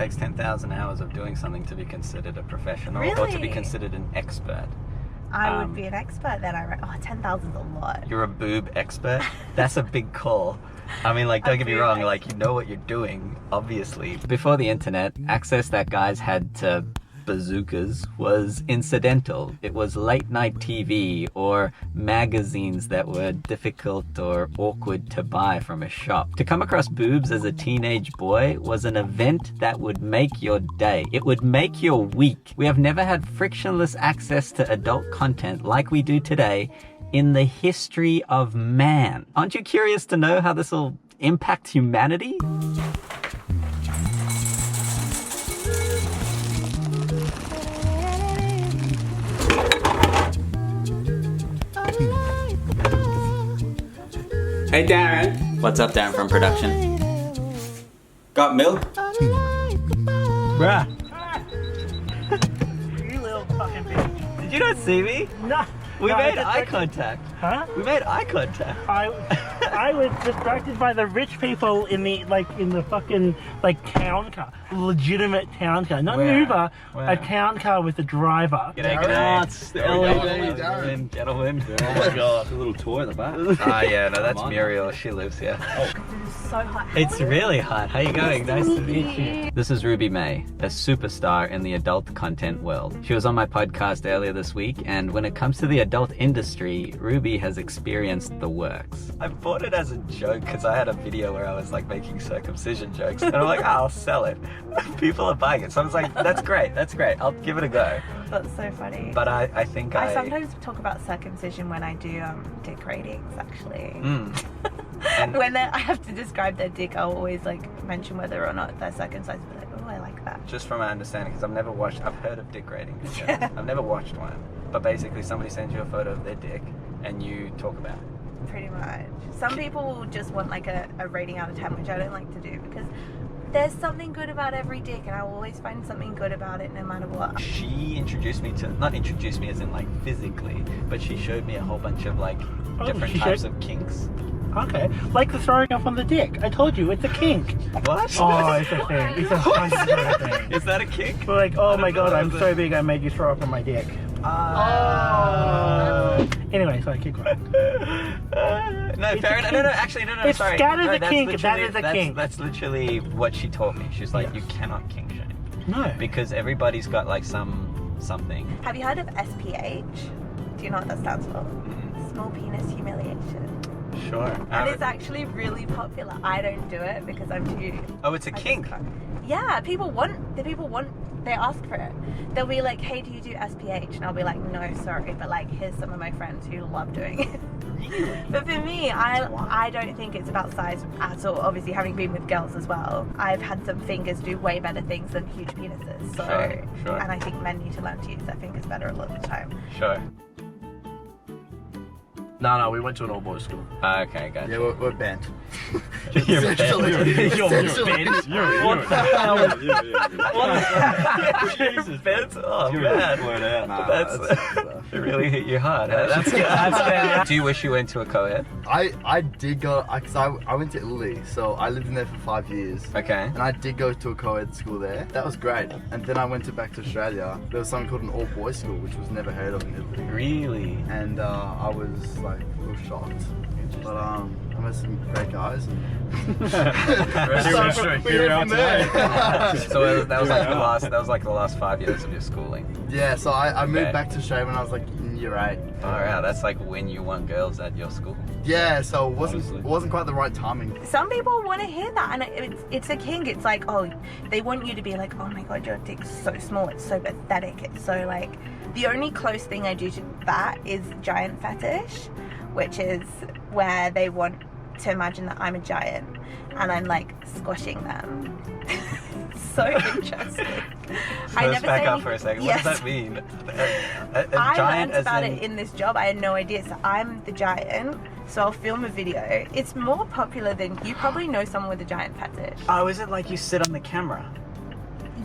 takes 10,000 hours of doing something to be considered a professional or to be considered an expert. I would be an expert then. Oh, 10,000 is a lot. You're a boob expert? That's a big call. I mean, like, don't get me wrong, like, you know what you're doing, obviously. Before the internet, access that guys had to bazookas was incidental. It was late night TV or magazines that were difficult or awkward to buy from a shop. To come across boobs as a teenage boy was an event that would make your day. It would make your week. We have never had frictionless access to adult content like we do today in the history of man. Aren't you curious to know how this will impact humanity? Hey Darren. What's up, Darren from production? Got milk? Bruh. You little fucking bitch. Did you not see me? No. We made eye contact. Huh? We made eye contact. I was distracted by the rich people in the fucking town car, legitimate town car, not an Uber, a town car with a driver. G'day, g'day. Gentlemen. Oh my god, a little toy at the back. Ah, yeah, no, that's Muriel. She lives here. It's so hot. It's really hot. How you going? Nice to meet you. This is Ruby May, a superstar in the adult content world. She was on my podcast earlier this week, and when it comes to the adult industry, Ruby has experienced the works. I bought it as a joke because I had a video where I was like making circumcision jokes, and I'm like, I'll sell it. People are buying it, so I was like, that's great, I'll give it a go. That's so funny. But I think I sometimes talk about circumcision when I do dick ratings, actually. And when I have to describe their dick, I'll always mention whether or not they're circumcised. But oh, I like that. Just from my understanding, because I've heard of dick ratings. Yeah. I've never watched one. But basically somebody sends you a photo of their dick and you talk about it. Pretty much. Some people will just want a rating out of 10, which I don't like to do because there's something good about every dick and I will always find something good about it no matter what. She introduced me to, not introduced me as in physically, but she showed me a whole bunch of different types of kinks. Okay, like the throwing up on the dick. I told you, it's a kink. What? Oh, it's a thing. It's a fun thing. Is that a kink? But oh my god, I'm so big I made you throw up on my dick. Anyway, sorry, keep going. No, fair enough. No, actually, no, it's sorry. That is no, a kink. That is a kink. That's literally what she taught me. She's like, you cannot kink shame. No. Because everybody's got something. Have you heard of SPH? Do you know what that stands for? Small penis humiliation. Sure. And it's actually really popular. I don't do it because I'm too... Oh, it's a kink? Yeah, they ask for it. They'll be like, hey, do you do SPH? And I'll be like, no, sorry, but here's some of my friends who love doing it. Really? But for me, I don't think it's about size at all. Obviously, having been with girls as well, I've had some fingers do way better things than huge penises. So, sure. And I think men need to learn to use their fingers better a lot of the time. Sure. No, we went to an all-boys school. Okay, gotcha. Yeah, we're banned. You're banned. What the hell? Jesus, banned? Oh, man. That's really hit you hard. Huh? That's good. Do you wish you went to a co-ed? I did go, because I went to Italy, so I lived in there for 5 years. Okay. And I did go to a co-ed school there. That was great. And then I went back to Australia. There was something called an all-boys school, which was never heard of in Italy. Really? And I was a little shocked. But I met some great guys. So that was like the last 5 years of your schooling. Yeah, so I moved back to Australia when I was in year 8. Oh yeah, that's when you won girls at your school. Yeah, so it wasn't quite the right timing. Some people want to hear that, and it's a kink. It's they want you to be like, oh my god, your dick's so small, it's so pathetic, it's so the only close thing I do to that is giant fetish, which is where they want to imagine that I'm a giant and I'm squashing them. So interesting. Let's back up for a second. Yes. What does that mean? I learned about it in this job. I had no idea. So I'm the giant. So I'll film a video. It's more popular than you probably know someone with a giant fetish. Oh, is it you sit on the camera?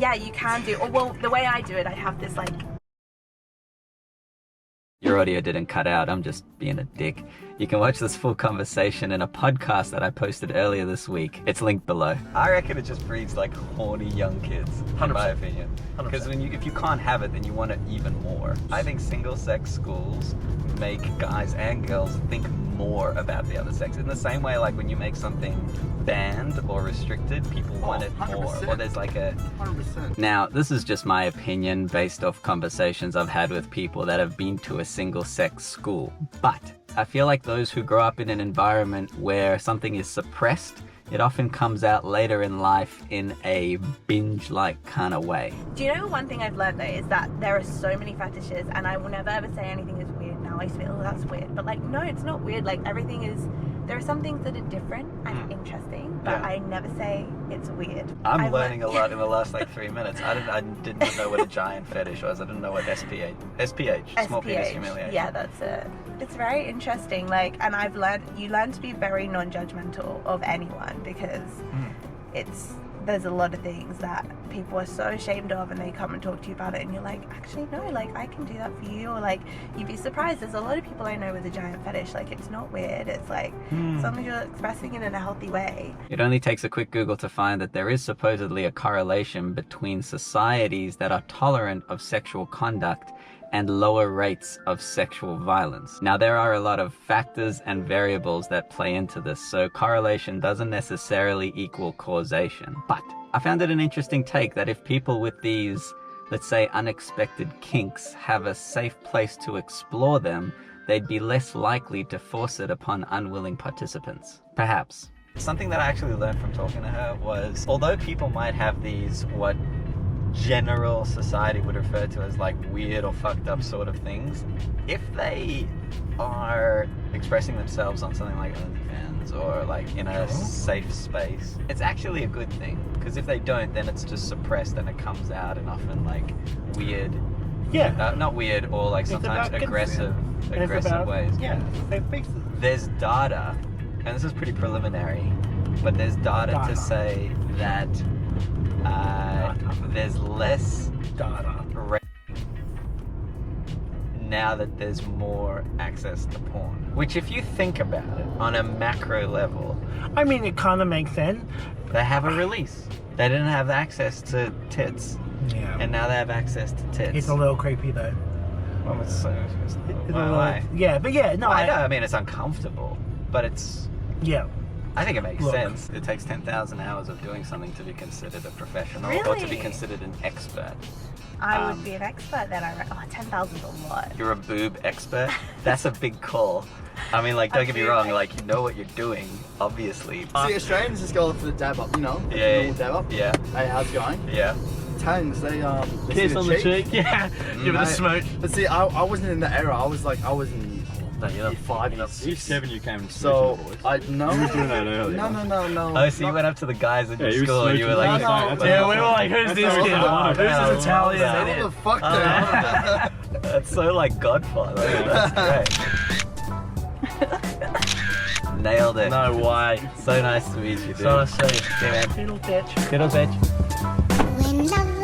Yeah, you can do. Or well, the way I do it, I have this Your audio didn't cut out, I'm just being a dick. You can watch this full conversation in a podcast that I posted earlier this week. It's linked below. I reckon it just breeds like horny young kids, in my opinion. Because if you can't have it, then you want it even more. I think single-sex schools make guys and girls think more about the other sex. In the same way, like when you make something banned or restricted, people want it more. 100%. Or there's like a... 100%. Now, this is just my opinion based off conversations I've had with people that have been to a single-sex school. But I feel like those who grow up in an environment where something is suppressed, it often comes out later in life in a binge-like kind of way. Do you know one thing I've learned though is that there are so many fetishes, and I will never ever say anything is weird now. I used to be, oh, that's weird. But like, no, it's not weird. Like, everything is, there are some things that are different and interesting, but I never say it's weird. I'm learning a lot in the last like 3 minutes. I didn't know what a giant fetish was. I didn't know what SPH, small penis humiliation. Yeah, that's it. It's very interesting. Like, and you learn to be very non-judgmental of anyone, because there's a lot of things that people are so ashamed of, and they come and talk to you about it, and you're like, actually no, like I can do that for you. Or like, you'd be surprised, there's a lot of people I know with a giant fetish. Like, it's not weird. It's like as long as you're expressing it in a healthy way. It only takes a quick Google to find that there is supposedly a correlation between societies that are tolerant of sexual conduct and lower rates of sexual violence. Now, there are a lot of factors and variables that play into this, so correlation doesn't necessarily equal causation. But I found it an interesting take that if people with these, let's say, unexpected kinks have a safe place to explore them, they'd be less likely to force it upon unwilling participants. Perhaps. Something that I actually learned from talking to her was, although people might have these, what general society would refer to as like weird or fucked up sort of things, if they are expressing themselves on something like OnlyFans or like in a safe space, it's actually a good thing, because if they don't, then it's just suppressed and it comes out in often like weird, not weird, or like sometimes aggressive ways. Yeah, safe spaces. There's data, and this is pretty preliminary, but there's data to say that there's less rape now that there's more access to porn. Which, if you think about it on a macro level, I mean, it kind of makes sense. they have a release. They didn't have access to tits, Yeah. and now they have access to tits. It's a little creepy though. Well, it's so... Why? Yeah, but yeah, no. I know. I mean, it's uncomfortable, but it's... Yeah. I think it makes sense. It takes 10,000 hours of doing something to be considered a professional or to be Really? considered an expert. I would be an expert then. 10,000's a lot. You're a boob expert? That's a big call. I mean, like, don't get me wrong, like, you know what you're doing, obviously. See, Australians just go for the dab up, you know? The Yeah, normal dab up. yeah, Hey, how's it going? yeah. Italians, they Kiss see on the cheek. Yeah. Give it a Mate, smoke. But see, I wasn't in that era. I was in year 5, year 6. Year 7 you came to So I no. You were doing that earlier. No. Oh, so you went up to the guys in your you were school and you were like, smooching. Yeah, we were like, who's this kid? Who's this Italian? What the fuck, dude? That's so like Godfather. That's great. Nailed it. No way. So nice to meet you, dude. So nice to see you. Yeah, man. Little bitch. Good old bitch. When love